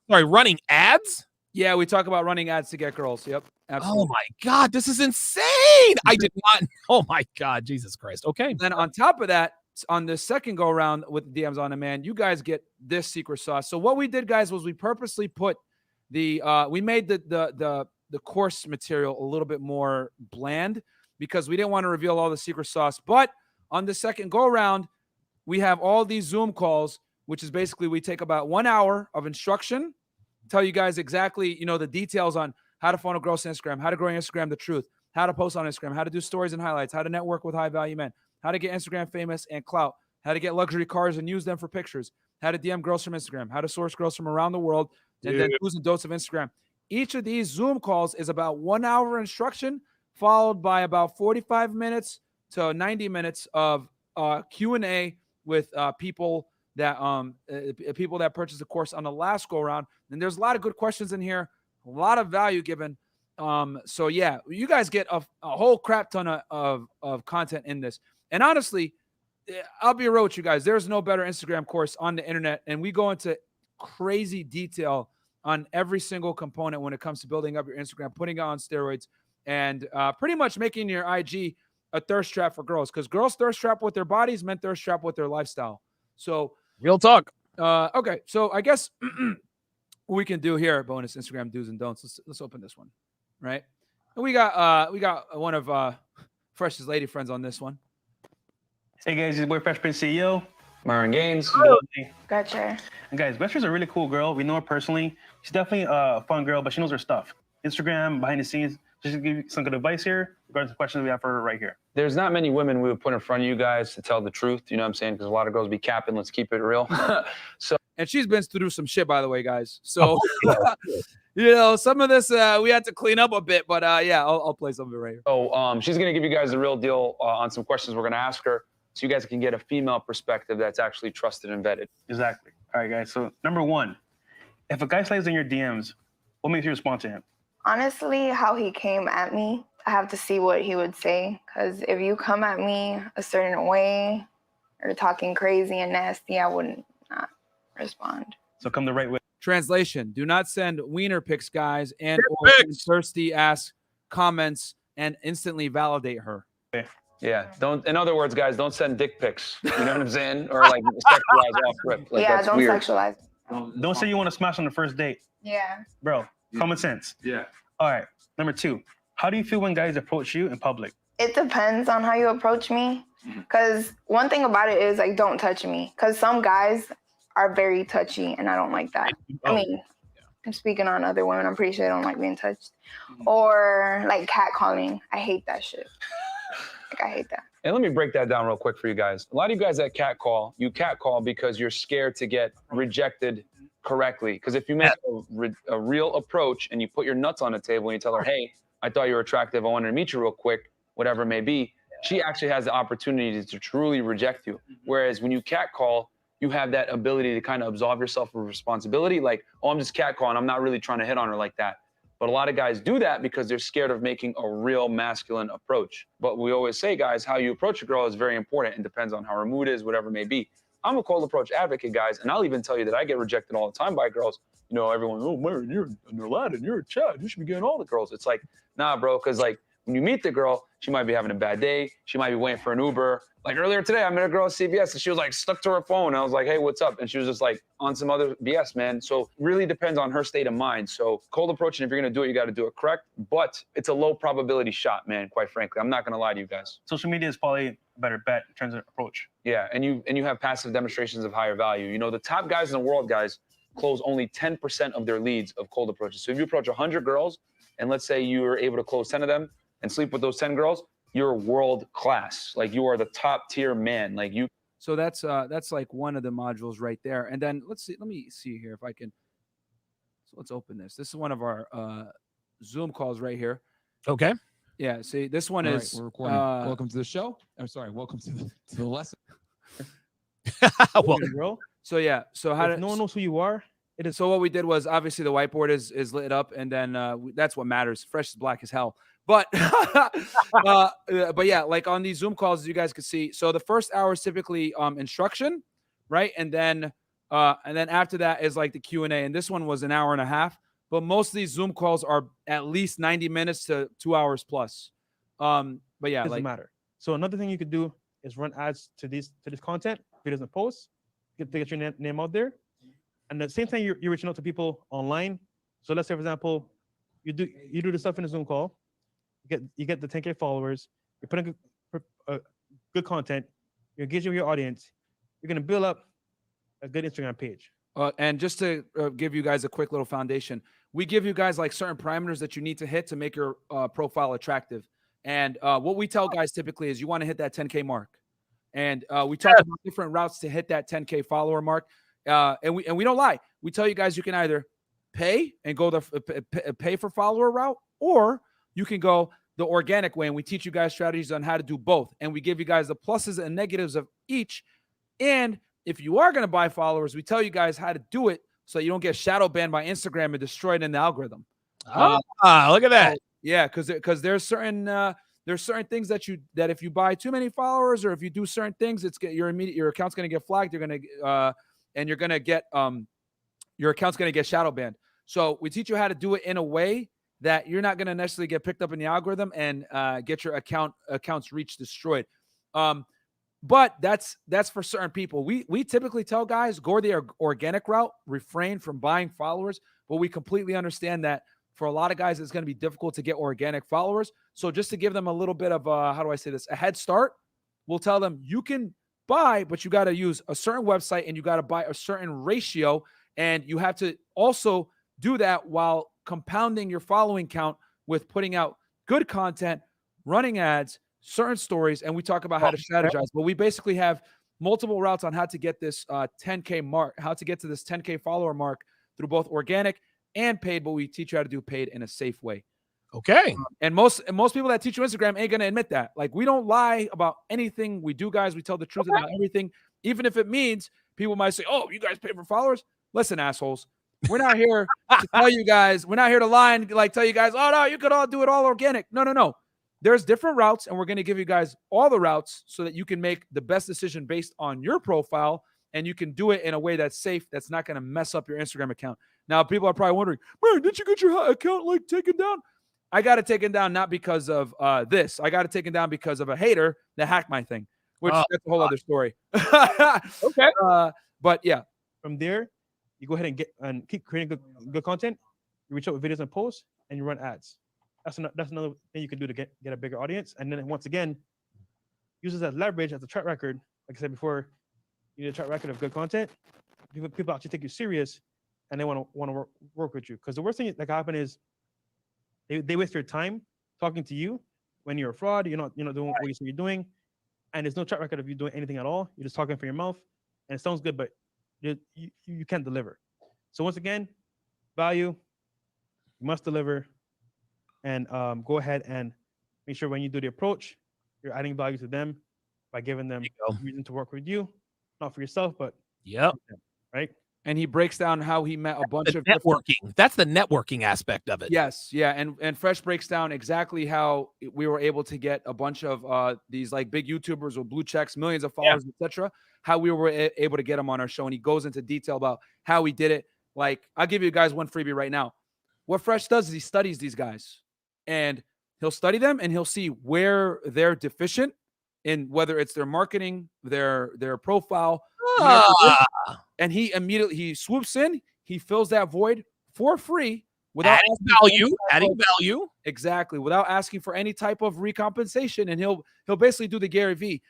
Running ads? Yeah, we talk about running ads to get girls. Yep. Absolutely. Oh my God, this is insane. I did not. Oh my God, Jesus Christ. Okay. Then on top of that, on the second go around with DMs on demand, you guys get this secret sauce. So what we did, guys, was we purposely put we made the course material a little bit more bland because we didn't want to reveal all the secret sauce. But on the second go around, we have all these Zoom calls, which is basically we take about 1 hour of instruction, tell you guys exactly, the details on how to funnel girls on Instagram, how to grow Instagram the truth, how to post on Instagram, how to do stories and highlights, how to network with high value men, how to get Instagram famous and clout, how to get luxury cars and use them for pictures, how to DM girls from Instagram, how to source girls from around the world, and then do's and don'ts of Instagram. Each of these Zoom calls is about 1 hour instruction, followed by about 45 minutes to 90 minutes of Q&A with people that purchased the course on the last go around. And there's a lot of good questions in here, a lot of value given. So yeah, you guys get a whole crap ton of content in this. And honestly, I'll be real with you guys. There's no better Instagram course on the internet, and we go into crazy detail on every single component when it comes to building up your Instagram, putting it on steroids, and pretty much making your IG a thirst trap for girls. Because girls thirst trap with their bodies, men thirst trap with their lifestyle. So Real talk. okay, so I guess what we can do here, bonus Instagram do's and don'ts. Let's open this one, right? And we got one of Fresh's lady friends on this one. Hey guys, it's your boy Fresh Prince CEO, Myron Gaines. Gotcha. And guys, Wester's a really cool girl. We know her personally. She's definitely a fun girl, but she knows her stuff. Instagram, behind the scenes. Just to give you some good advice here regarding the questions we have for her right here. There's not many women we would put in front of you guys to tell the truth. You know what I'm saying? Because a lot of girls be capping. Let's keep it real. And she's been through some shit, by the way, guys. So, you know, some of this we had to clean up a bit, but yeah, I'll play some of it right here. So she's going to give you guys the real deal on some questions we're going to ask her, so you guys can get a female perspective that's actually trusted and vetted. Exactly. All right, guys. So number one, if a guy slides in your DMs, what makes you respond to him? Honestly, how he came at me, I have to see what he would say. Because if you come at me a certain way or talking crazy and nasty, I wouldn't not respond. So come the right way. Translation: do not send wiener pics, guys, and or thirsty ass comments and instantly validate her. Yeah. Don't. In other words, guys, don't send dick pics. You know what I'm saying? Or like sexualize off rip. Like, yeah, that's don't weird. sexualize. Don't say you want to smash on the first date. Yeah. Bro, common sense. Yeah. All right. Number two, how do you feel when guys approach you in public? It depends on how you approach me. Because one thing about it is, like, don't touch me. Because some guys are very touchy, and I don't like that. I mean, I'm speaking on other women. I'm pretty sure they don't like being touched. Or, like, catcalling. I hate that shit. Like, I hate that. And let me break that down real quick for you guys. A lot of you guys that catcall, you catcall because you're scared to get rejected correctly. Because if you make a real approach and you put your nuts on the table and you tell her, hey, I thought you were attractive, I wanted to meet you real quick, whatever it may be, she actually has the opportunity to truly reject you. Whereas when you catcall, you have that ability to kind of absolve yourself of responsibility. Like, oh, I'm just catcalling. I'm not really trying to hit on her like that. But a lot of guys do that because they're scared of making a real masculine approach. But we always say, guys, how you approach a girl is very important and depends on how her mood is, whatever it may be. I'm a cold approach advocate, guys, and I'll even tell you that I get rejected all the time by girls. You know, everyone, oh, Myron, you're an Aladdin, you're a Chad, you should be getting all the girls. It's like, nah, bro, because like when you meet the girl, she might be having a bad day. She might be waiting for an Uber. Like earlier today, I met a girl at CVS and she was like stuck to her phone. I was like, hey, what's up? And she was just like on some other BS, man. So really depends on her state of mind. So cold approaching, if you're going to do it, you got to do it correct. But it's a low probability shot, man, quite frankly. I'm not going to lie to you guys. Social media is probably a better bet in terms of approach. Yeah, and you have passive demonstrations of higher value. You know, the top guys in the world, guys, close only 10% of their leads of cold approaches. So if you approach 100 girls, and let's say you were able to close 10 of them and sleep with those 10 girls, you're world class. Like you are the top tier man. Like you. So that's like one of the modules right there. And then let's see. Let me see here if I can. So let's open this. This is one of our Zoom calls right here. Okay. Yeah. See, this one is. We're recording. Welcome to the show. I'm sorry. Welcome to the lesson. Well, bro. So yeah. So how If no one knows who you are, it is. So what we did was obviously the whiteboard is lit up, and then that's what matters. Fresh is black as hell. But but yeah, like on these Zoom calls, as you guys can see, so the first hour is typically instruction, right? And then after that is like the Q&A. And this one was an hour and a half. But most of these Zoom calls are at least 90 minutes to 2 hours plus. But yeah, doesn't like matter. So another thing you could do is run ads to this content, videos and posts, get your name out there. And at the same time, you're reaching out to people online. So let's say, for example, you do the stuff in a Zoom call. You get the 10K followers. You're putting good content. You're engaging with your audience. You're gonna build up a good Instagram page. And just to give you guys a quick little foundation, we give you guys like certain parameters that you need to hit to make your profile attractive. And what we tell guys typically is you want to hit that 10K mark. And we talk about different routes to hit that 10K follower mark. And we don't lie. We tell you guys you can either pay and go the pay for follower route, or you can go the organic way. And we teach you guys strategies on how to do both. And we give you guys the pluses and negatives of each. And if you are going to buy followers, we tell you guys how to do it so you don't get shadow banned by Instagram and destroyed in the algorithm. Look at that. Yeah, because there's certain things that if you buy too many followers, or if you do certain things, your account's going to get flagged. You're going to and you're going to get your account's going to get shadow banned. So we teach you how to do it in a way that you're not going to necessarily get picked up in the algorithm and get your account's reach destroyed. But that's for certain people. We typically tell guys, go the organic route, refrain from buying followers, but we completely understand that for a lot of guys, it's going to be difficult to get organic followers. So just to give them a little bit of how do I say this, a head start, we'll tell them you can buy, but you got to use a certain website and you got to buy a certain ratio, and you have to also do that while compounding your following count with putting out good content, running ads, certain stories, and we talk about how to strategize. But we basically have multiple routes on how to get this 10K mark, how to get to this 10K follower mark through both organic and paid, but we teach you how to do paid in a safe way. Okay. And most people that teach you Instagram ain't going to admit that. Like, we don't lie about anything we do, guys. We tell the truth about everything, even if it means people might say, oh, you guys pay for followers. Listen, assholes, we're not here to tell you guys, we're not here to lie and like tell you guys, oh no, you could all do it all organic. No. There's different routes, and we're going to give you guys all the routes so that you can make the best decision based on your profile, and you can do it in a way that's safe, that's not going to mess up your Instagram account. Now, people are probably wondering, man, did you get your account like taken down? I got it taken down not because of this. I got it taken down because of a hater that hacked my thing, which that's a whole other story. Okay. But yeah. From there, you go ahead and keep creating good content. You reach out with videos and posts, and you run ads. That's another thing you can do to get a bigger audience. And then once again, use this as leverage, as a track record. Like I said before, you need a track record of good content. People actually take you serious, and they want to work with you. Because the worst thing that can happen is they waste their time talking to you when you're a fraud. You're not doing what you say you're doing, and there's no track record of you doing anything at all. You're just talking from your mouth, and it sounds good, but you can't deliver. So once again, value, you must deliver. And go ahead and make sure when you do the approach, you're adding value to them by giving them reason to work with you, not for yourself, but yep, them, right? And he breaks down how he met a bunch of networking. That's the networking aspect of it. Yes, yeah, and Fresh breaks down exactly how we were able to get a bunch of these like big YouTubers with blue checks, millions of followers, etc. How we were able to get them on our show, and he goes into detail about how he did it. Like, I'll give you guys one freebie right now. What Fresh does is he studies these guys. And he'll study them, and he'll see where they're deficient in, whether it's their marketing, their profile. And he swoops in, he fills that void for free without adding value. Exactly. Without asking for any type of recompensation. And he'll basically do the Gary V,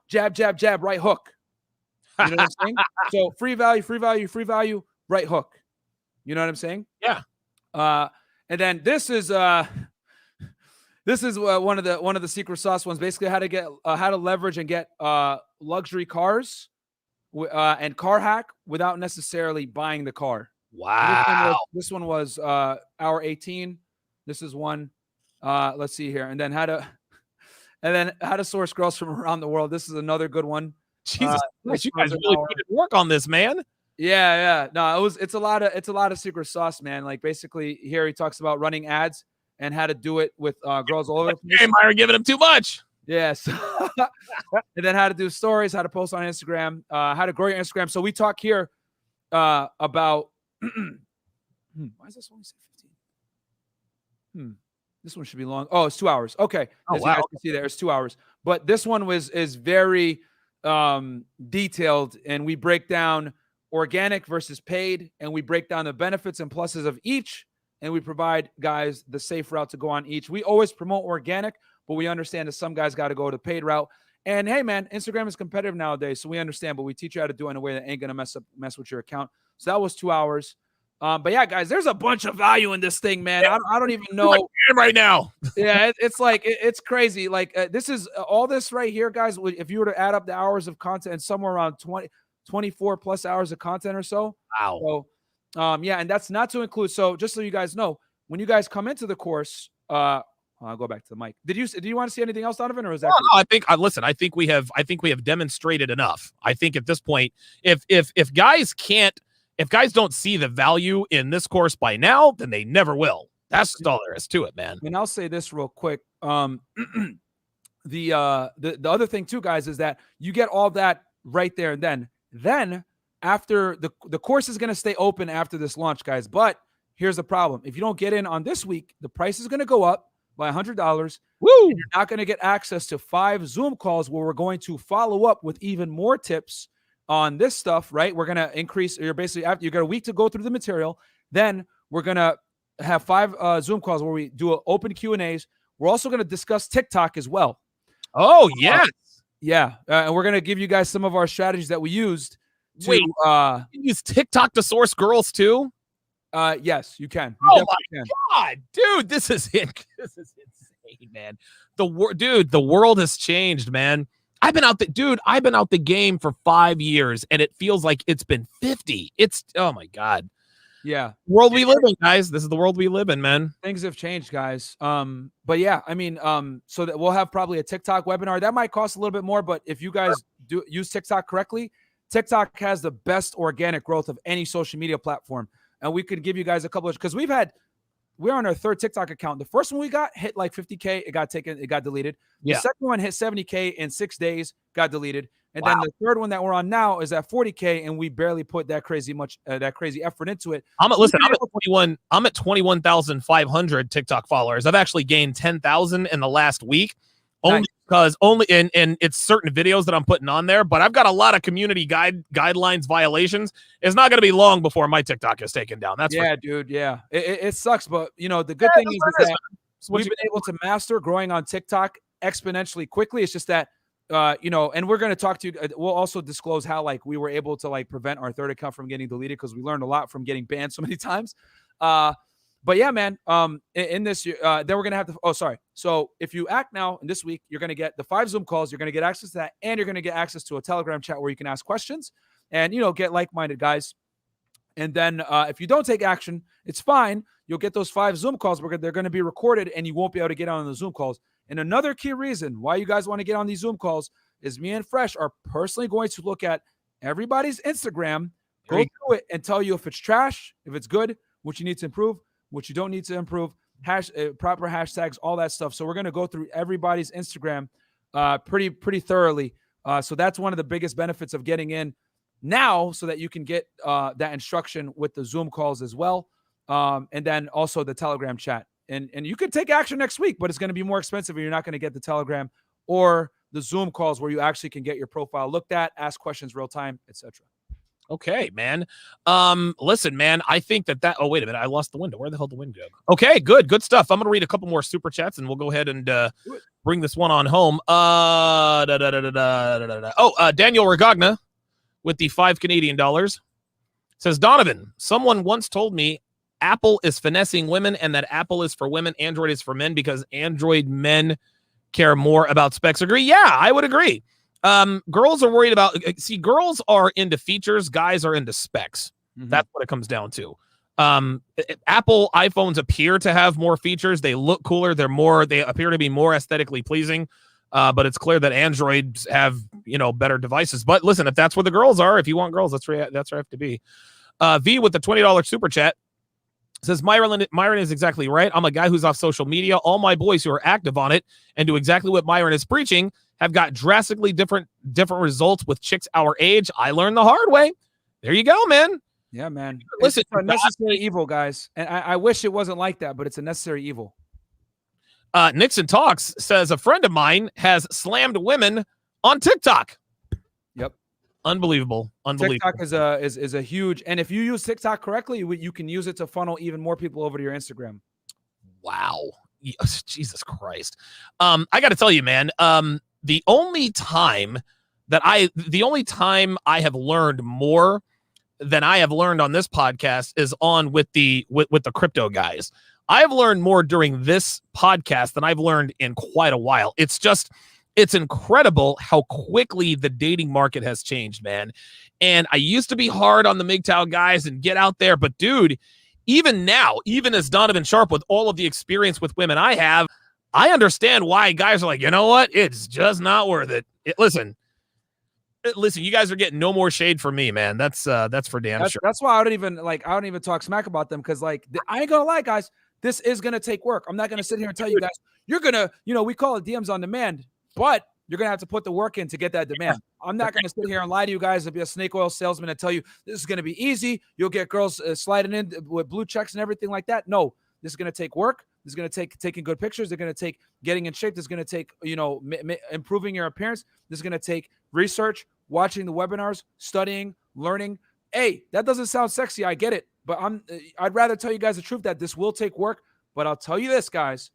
jab, jab, jab, right hook. You know what I'm saying? So free value, right hook. You know what I'm saying? Yeah. And then this is one of the secret sauce ones. Basically, how to leverage and get luxury cars and car hack without necessarily buying the car. Wow. This one was hour 18. This is one. Let's see here, and then how to source girls from around the world. This is another good one. Jesus, you guys really put in work on this, man. Yeah. No, it's a lot of secret sauce, man. Like, basically here he talks about running ads and how to do it with girls all over the place. Hey, Myron, giving him too much. Yes. And then how to do stories, how to post on Instagram, how to grow your Instagram. So we talk here about why is this only 15? This one should be long. Oh, it's 2 hours. Okay. As you guys can see there, it's 2 hours. But this one is very detailed, and we break down organic versus paid, and we break down the benefits and pluses of each, and we provide guys the safe route to go on each. We always promote organic, but we understand that some guys got to go the paid route. And hey, man, Instagram is competitive nowadays, so we understand, but we teach you how to do it in a way that ain't gonna mess with your account. So that was 2 hours. But yeah, guys, there's a bunch of value in this thing, man. I don't even know right now. Yeah, it's like it's crazy. Like this is all this right here, guys. If you were to add up the hours of content, and somewhere around 24 plus hours of content or so. Wow. So, yeah, and that's not to include. So just so you guys know, when you guys come into the course, I'll go back to the mic. Did you want to see anything else, Donovan, or is that? No, I think listen. I think we have demonstrated enough. I think at this point, if guys can't. If guys don't see the value in this course by now, then they never will. That's all there is to it, man. And I'll say this real quick. The other thing too, guys, is that you get all that right there and then. Then after the course is going to stay open after this launch, guys. But here's the problem: if you don't get in on this week, the price is going to go up by $100. Woo! And you're not going to get access to 5 Zoom calls where we're going to follow up with even more tips on this stuff, right? We're going to increase, you're basically, after you got a week to go through the material. Then we're going to have 5 Zoom calls where we do open Q&As. We're also going to discuss TikTok as well. Oh, yes. Yeah. And we're going to give you guys some of our strategies that we used to, Wait, you use TikTok to source girls too? yes, you can. Oh my God, dude, this is insane, man. The world has changed, man. I've been out the game for 5 years, and it feels like it's been 50. It's oh my God. Yeah. World we live in, guys. This is the world we live in, man. Things have changed, guys. But yeah, I mean, so that we'll have probably a TikTok webinar. That might cost a little bit more, but if you guys do use TikTok correctly, TikTok has the best organic growth of any social media platform. And we could give you guys a couple of, because we're on our 3rd TikTok account. The first one we got hit like 50K. It got deleted. Yeah. The second one hit 70K in 6 days, got deleted. And then the third one that we're on now is at 40K, and we barely put that crazy effort into it. I'm at 21,500 TikTok followers. I've actually gained 10,000 in the last week. Only because and it's certain videos that I'm putting on there, but I've got a lot of community guidelines violations. It's not going to be long before my TikTok is taken down. That's dude. Yeah, it sucks, but the good thing is that we've been able to master growing on TikTok exponentially quickly. It's just that and we're going to talk to you. We'll also disclose how we were able to prevent our 3rd account from getting deleted, because we learned a lot from getting banned so many times. But yeah, man, in this, then we're going to have to, So if you act now in this week, you're going to get the 5 Zoom calls. You're going to get access to that. And you're going to get access to a Telegram chat where you can ask questions and, get like-minded guys. And then if you don't take action, it's fine. You'll get those 5 Zoom calls. They're going to be recorded, and you won't be able to get on the Zoom calls. And another key reason why you guys want to get on these Zoom calls is me and Fresh are personally going to look at everybody's Instagram, go through it, and tell you if it's trash, if it's good, what you need to improve, what you don't need to improve, proper hashtags, all that stuff. So we're going to go through everybody's Instagram pretty thoroughly. So that's one of the biggest benefits of getting in now, so that you can get that instruction with the Zoom calls as well. And then also the Telegram chat. And you could take action next week, but it's going to be more expensive, and you're not going to get the Telegram or the Zoom calls where you actually can get your profile looked at, ask questions real time, etc. Okay, man. Listen, man, I think that oh, wait a minute. I lost the window. Where the hell did the wind go? Okay, good stuff. I'm going to read a couple more super chats, and we'll go ahead and bring this one on home. Daniel Regagna with the $5 Canadian says, Donovan, someone once told me Apple is finessing women, and that Apple is for women, Android is for men, because Android men care more about specs. Agree? Yeah, I would agree. Girls are worried about, girls are into features, guys are into specs. Mm-hmm. That's what it comes down to. Apple iPhones appear to have more features. They look cooler. They appear to be more aesthetically pleasing. But it's clear that Androids have, better devices. But listen, if that's where the girls are, if you want girls, that's where I have to be. V with the $20 super chat says, Myron is exactly right. I'm a guy who's off social media. All my boys who are active on it and do exactly what Myron is preaching have got drastically different results with chicks our age. I learned the hard way. There you go, man. Yeah, man. Listen, it's a necessary evil, guys. And I wish it wasn't like that, but it's a necessary evil. Nixon Talks says, a friend of mine has slammed women on TikTok. Yep. Unbelievable. TikTok is a huge, and if you use TikTok correctly, you can use it to funnel even more people over to your Instagram. Wow. Jesus Christ. I got to tell you, man, the only time I have learned more than I have learned on this podcast is on with the crypto guys. I've learned more during this podcast than I've learned in quite a while. It's incredible how quickly the dating market has changed, man. And I used to be hard on the MGTOW guys and get out there, but dude, even now, even as Donovan Sharpe with all of the experience with women I have, I understand why guys are like, you know what? It's just not worth it. Listen, you guys are getting no more shade from me, man. That's for damn sure. That's why I don't even talk smack about them, because like I ain't gonna lie, guys, this is gonna take work. I'm not gonna sit here and tell you guys you're gonna, we call it DMs on demand, but you're gonna have to put the work in to get that demand. I'm not gonna sit here and lie to you guys and be a snake oil salesman and tell you this is gonna be easy. You'll get girls sliding in with blue checks and everything like that. No, this is gonna take work. This is gonna take taking good pictures. They're gonna take getting in shape. This is gonna take improving your appearance. This is gonna take research, watching the webinars, studying, learning. Hey, that doesn't sound sexy. I get it, but I'd rather tell you guys the truth that this will take work. But I'll tell you this, guys,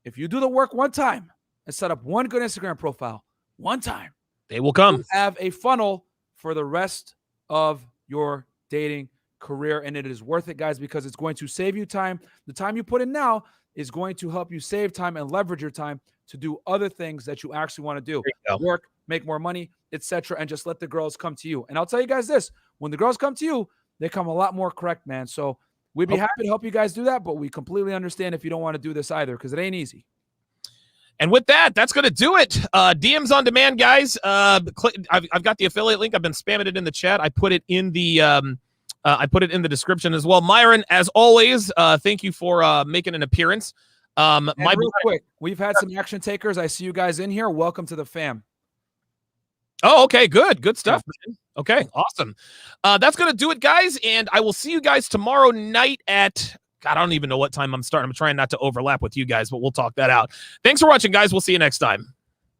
if you do the work one time and set up one good Instagram profile, one time, they will come. You have a funnel for the rest of your dating career, and it is worth it, guys, because it's going to save you time. The time you put in now is going to help you save time and leverage your time to do other things that you actually want to do. Work, make more money, etc., and just let the girls come to you. And I'll tell you guys this, when the girls come to you, they come a lot more correct, man. So we'd be happy to help you guys do that, but we completely understand if you don't want to do this either, because it ain't easy. And with that, that's going to do it. DMs on demand, guys. I've got the affiliate link. I've been spamming it in the chat. I put it in the description as well. Myron, as always, thank you for making an appearance. Real quick, we've had some action takers. I see you guys in here. Welcome to the fam. Oh, okay, good stuff, man. Okay, awesome. That's going to do it, guys, and I will see you guys tomorrow night at, God, I don't even know what time I'm starting. I'm trying not to overlap with you guys, but we'll talk that out. Thanks for watching, guys. We'll see you next time.